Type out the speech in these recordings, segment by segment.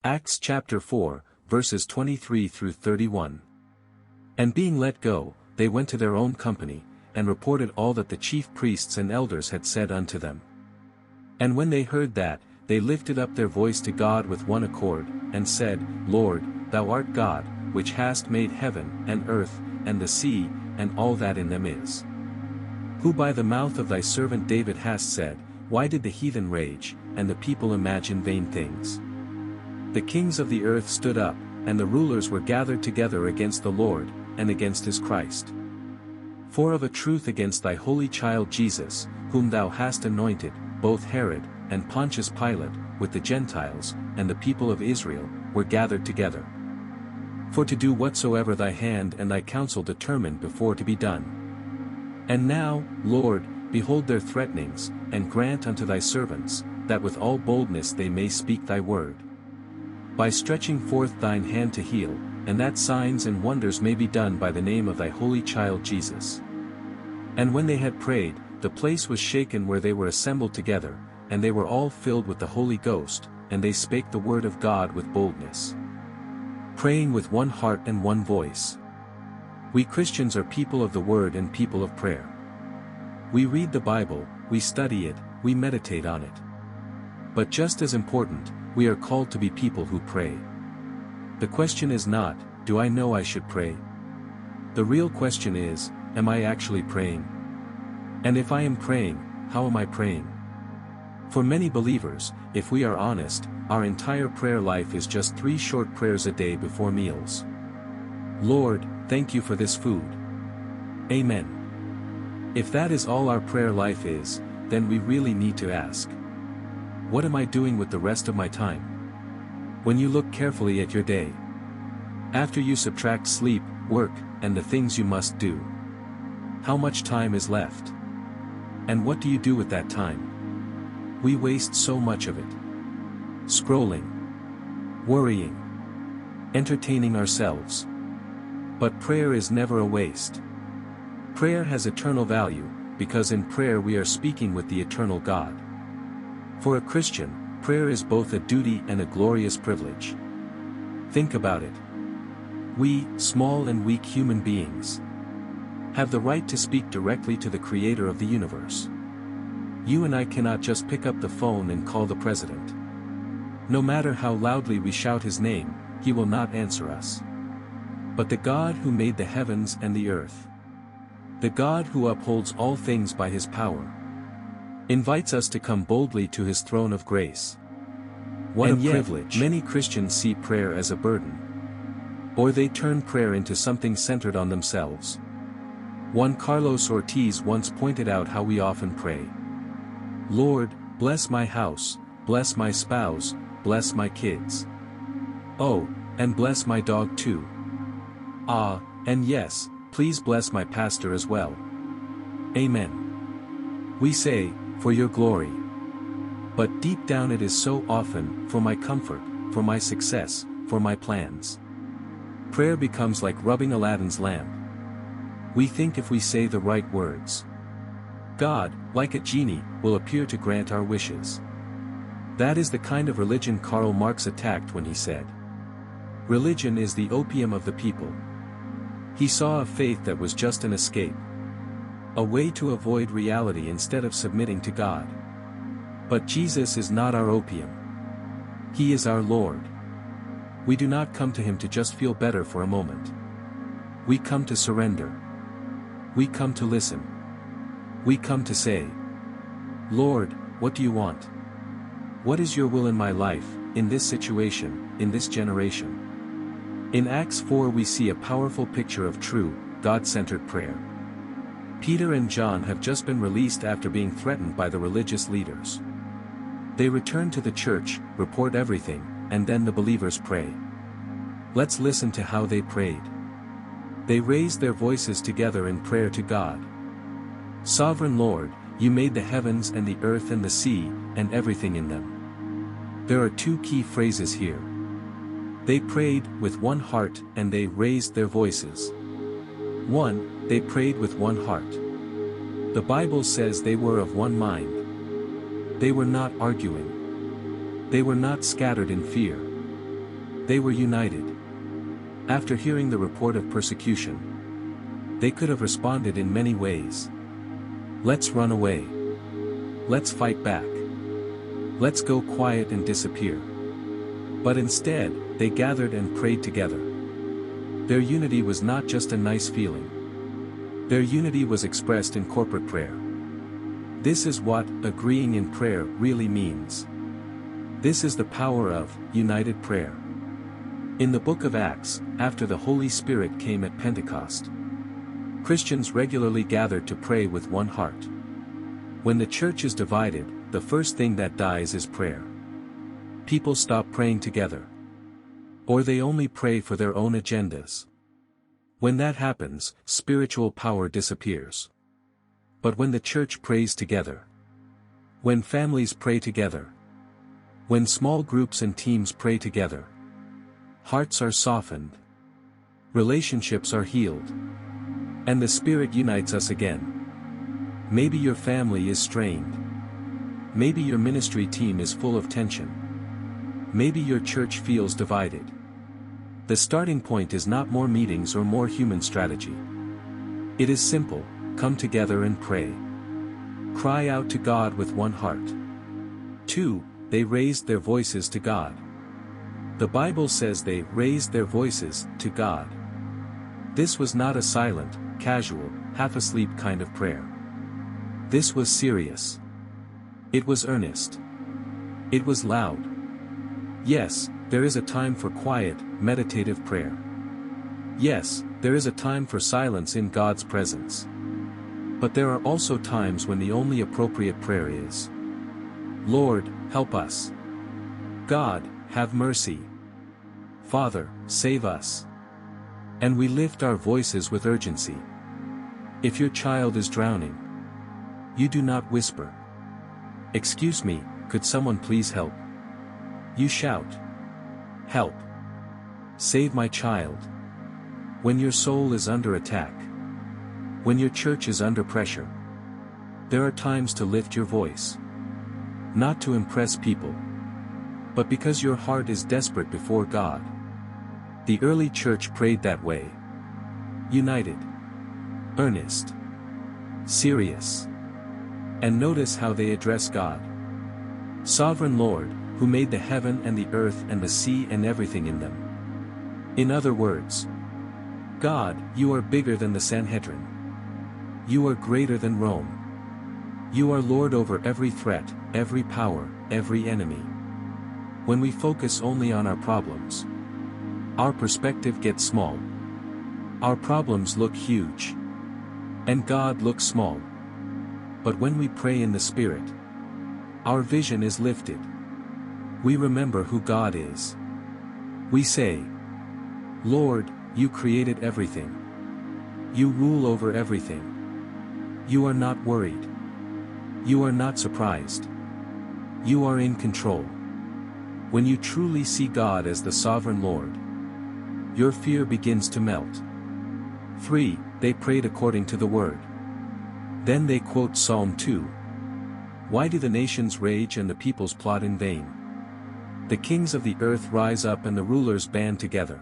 Acts chapter 4, verses 23 through 31. And being let go, they went to their own company, and reported all that the chief priests and elders had said unto them. And when they heard that, they lifted up their voice to God with one accord, and said, Lord, thou art God, which hast made heaven, and earth, and the sea, and all that in them is. Who by the mouth of thy servant David hast said, Why did the heathen rage, and the people imagine vain things? The kings of the earth stood up, and the rulers were gathered together against the Lord, and against his Christ. For of a truth against thy holy child Jesus, whom thou hast anointed, both Herod, and Pontius Pilate, with the Gentiles, and the people of Israel, were gathered together. For to do whatsoever thy hand and thy counsel determined before to be done. And now, Lord, behold their threatenings, and grant unto thy servants, that with all boldness they may speak thy word. By stretching forth thine hand to heal, and that signs and wonders may be done by the name of thy holy child Jesus. And when they had prayed, the place was shaken where they were assembled together, and they were all filled with the Holy Ghost, and they spake the word of God with boldness, praying with one heart and one voice. We Christians are people of the word and people of prayer. We read the Bible, we study it, we meditate on it. But just as important, we are called to be people who pray. The question is not, do I know I should pray? The real question is, am I actually praying? And if I am praying, how am I praying? For many believers, if we are honest, our entire prayer life is just 3 short prayers a day before meals. Lord, thank you for this food. Amen. If that is all our prayer life is, then we really need to ask, what am I doing with the rest of my time? When you look carefully at your day, after you subtract sleep, work, and the things you must do, how much time is left? And what do you do with that time? We waste so much of it. Scrolling, worrying, entertaining ourselves. But prayer is never a waste. Prayer has eternal value, because in prayer we are speaking with the eternal God. For a Christian, prayer is both a duty and a glorious privilege. Think about it. We, small and weak human beings, have the right to speak directly to the Creator of the universe. You and I cannot just pick up the phone and call the President. No matter how loudly we shout his name, he will not answer us. But the God who made the heavens and the earth, the God who upholds all things by his power, invites us to come boldly to his throne of grace. What a privilege! Many Christians see prayer as a burden. Or they turn prayer into something centered on themselves. One Carlos Ortiz once pointed out how we often pray. Lord, bless my house, bless my spouse, bless my kids. Oh, and bless my dog too. Ah, and yes, please bless my pastor as well. Amen. We say, for your glory. But deep down it is so often, for my comfort, for my success, for my plans. Prayer becomes like rubbing Aladdin's lamp. We think if we say the right words, God, like a genie, will appear to grant our wishes. That is the kind of religion Karl Marx attacked when he said, religion is the opium of the people. He saw a faith that was just an escape, a way to avoid reality instead of submitting to God. But Jesus is not our opium. He is our Lord. We do not come to him to just feel better for a moment. We come to surrender. We come to listen. We come to say, Lord, what do you want? What is your will in my life, in this situation, in this generation? In Acts 4 we see a powerful picture of true, God-centered prayer. Peter and John have just been released after being threatened by the religious leaders. They return to the church, report everything, and then the believers pray. Let's listen to how they prayed. They raised their voices together in prayer to God. Sovereign Lord, you made the heavens and the earth and the sea, and everything in them. There are 2 key phrases here. They prayed with one heart and they raised their voices. 1. They prayed with one heart. The Bible says they were of one mind. They were not arguing. They were not scattered in fear. They were united. After hearing the report of persecution, they could have responded in many ways. Let's run away. Let's fight back. Let's go quiet and disappear. But instead, they gathered and prayed together. Their unity was not just a nice feeling. Their unity was expressed in corporate prayer. This is what agreeing in prayer really means. This is the power of united prayer. In the book of Acts, after the Holy Spirit came at Pentecost, Christians regularly gathered to pray with one heart. When the church is divided, the first thing that dies is prayer. People stop praying together. Or they only pray for their own agendas. When that happens, spiritual power disappears. But when the church prays together, when families pray together, when small groups and teams pray together, hearts are softened, relationships are healed, and the Spirit unites us again. Maybe your family is strained. Maybe your ministry team is full of tension. Maybe your church feels divided. The starting point is not more meetings or more human strategy. It is simple: come together and pray. Cry out to God with one heart. 2. They raised their voices to God. The Bible says they raised their voices to God. This was not a silent, casual, half-asleep kind of prayer. This was serious. It was earnest. It was loud. Yes, there is a time for quiet, meditative prayer. Yes, there is a time for silence in God's presence. But there are also times when the only appropriate prayer is, Lord, help us. God, have mercy. Father, save us. And we lift our voices with urgency. If your child is drowning, you do not whisper, "Excuse me, could someone please help?" You shout, "Help! Save my child!" When your soul is under attack, when your church is under pressure, there are times to lift your voice. Not to impress people, but because your heart is desperate before God. The early church prayed that way. United. Earnest. Serious. And notice how they address God. Sovereign Lord, who made the heaven and the earth and the sea and everything in them. In other words, God, you are bigger than the Sanhedrin. You are greater than Rome. You are Lord over every threat, every power, every enemy. When we focus only on our problems, our perspective gets small. Our problems look huge. And God looks small. But when we pray in the Spirit, our vision is lifted. We remember who God is. We say, Lord, you created everything. You rule over everything. You are not worried. You are not surprised. You are in control. When you truly see God as the sovereign Lord, your fear begins to melt. 3. They prayed according to the word. Then they quote Psalm 2. Why do the nations rage and the peoples plot in vain? The kings of the earth rise up and the rulers band together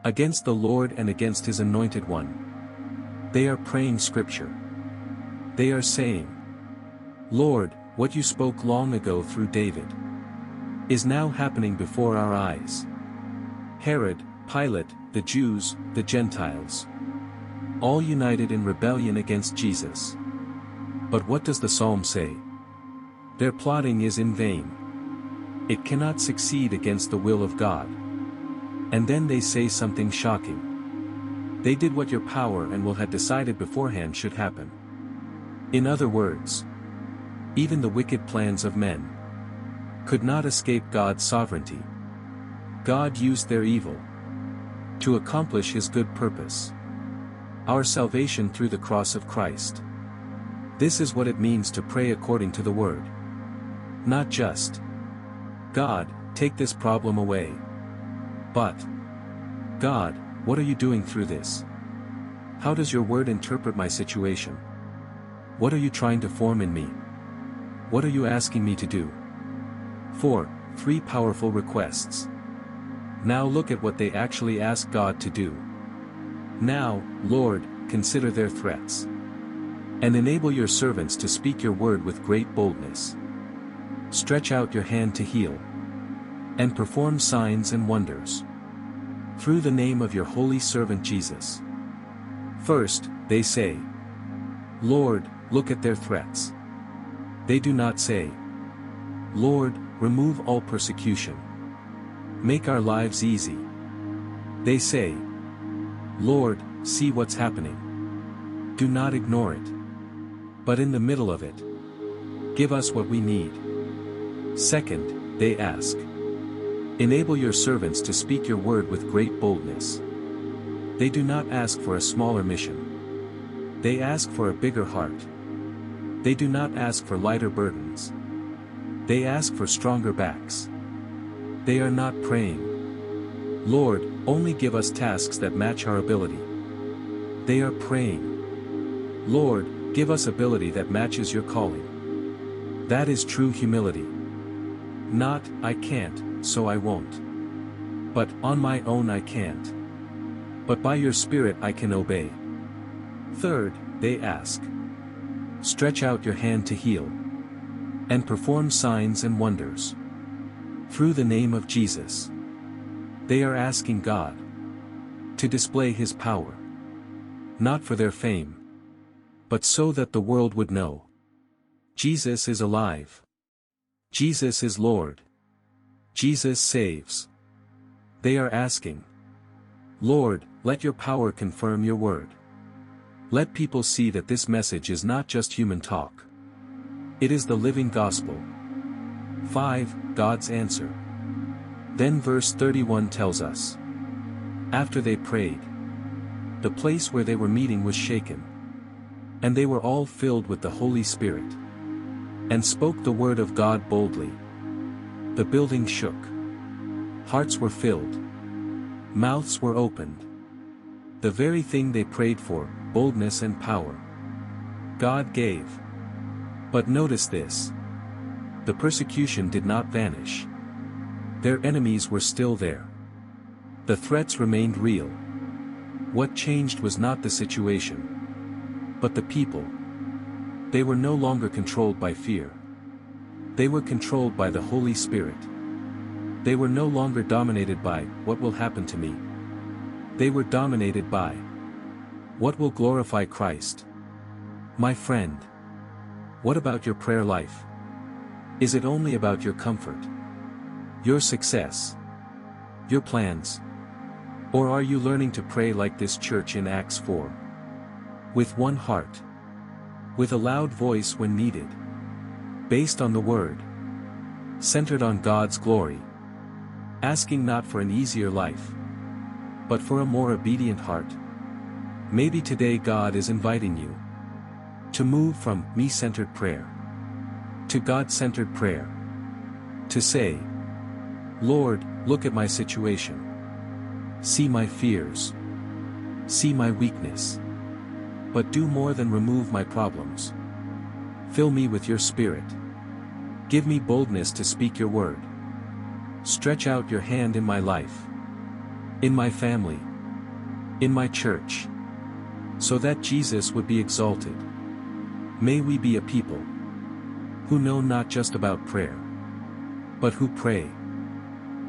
against the Lord and against his anointed one. They are praying scripture. They are saying, Lord, what you spoke long ago through David is now happening before our eyes. Herod, Pilate, the Jews, the Gentiles, all united in rebellion against Jesus. But what does the psalm say? Their plotting is in vain. It cannot succeed against the will of God. And then they say something shocking. They did what your power and will had decided beforehand should happen. In other words, even the wicked plans of men could not escape God's sovereignty. God used their evil to accomplish his good purpose. Our salvation through the cross of Christ. This is what it means to pray according to the word. Not just, God, take this problem away. But, God, what are you doing through this? How does your word interpret my situation? What are you trying to form in me? What are you asking me to do? 4. 3 powerful requests. Now look at what they actually ask God to do. Now, Lord, consider their threats. And enable your servants to speak your word with great boldness. Stretch out your hand to heal. And perform signs and wonders. Through the name of your holy servant Jesus. First, they say, Lord, look at their threats. They do not say, Lord, remove all persecution. Make our lives easy. They say, Lord, see what's happening. Do not ignore it. But in the middle of it, give us what we need. Second, they ask, enable your servants to speak your word with great boldness. They do not ask for a smaller mission. They ask for a bigger heart. They do not ask for lighter burdens. They ask for stronger backs. They are not praying, Lord, only give us tasks that match our ability. They are praying, Lord, give us ability that matches your calling. That is true humility. Not, I can't, so I won't. But, on my own I can't. But by your Spirit I can obey. Third, they ask, stretch out your hand to heal. And perform signs and wonders. Through the name of Jesus. They are asking God to display His power. Not for their fame, but so that the world would know Jesus is alive. Jesus is Lord. Jesus saves. They are asking, Lord, let your power confirm your word. Let people see that this message is not just human talk. It is the living gospel. 5. God's answer. Then verse 31 tells us, after they prayed, the place where they were meeting was shaken. And they were all filled with the Holy Spirit. And spoke the word of God boldly. The building shook. Hearts were filled. Mouths were opened. The very thing they prayed for, boldness and power, God gave. But notice this. The persecution did not vanish. Their enemies were still there. The threats remained real. What changed was not the situation, but the people. They were no longer controlled by fear. They were controlled by the Holy Spirit. They were no longer dominated by, what will happen to me? They were dominated by, what will glorify Christ? My friend. What about your prayer life? Is it only about your comfort? Your success? Your plans? Or are you learning to pray like this church in Acts 4? With one heart. With a loud voice when needed. Based on the Word. Centered on God's glory. Asking not for an easier life, but for a more obedient heart. Maybe today God is inviting you to move from me-centered prayer to God-centered prayer. To say, Lord, look at my situation. See my fears. See my weakness. But do more than remove my problems. Fill me with your Spirit. Give me boldness to speak your word. Stretch out your hand in my life. In my family. In my church. So that Jesus would be exalted. May we be a people who know not just about prayer, but who pray.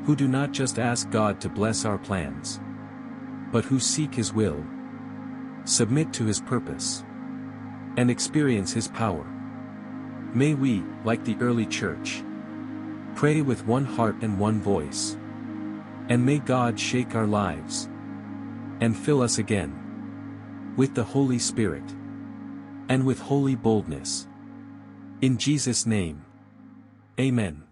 Who do not just ask God to bless our plans, but who seek His will, submit to His purpose, and experience His power. May we, like the early church, pray with one heart and one voice. And may God shake our lives and fill us again with the Holy Spirit and with holy boldness. In Jesus' name. Amen.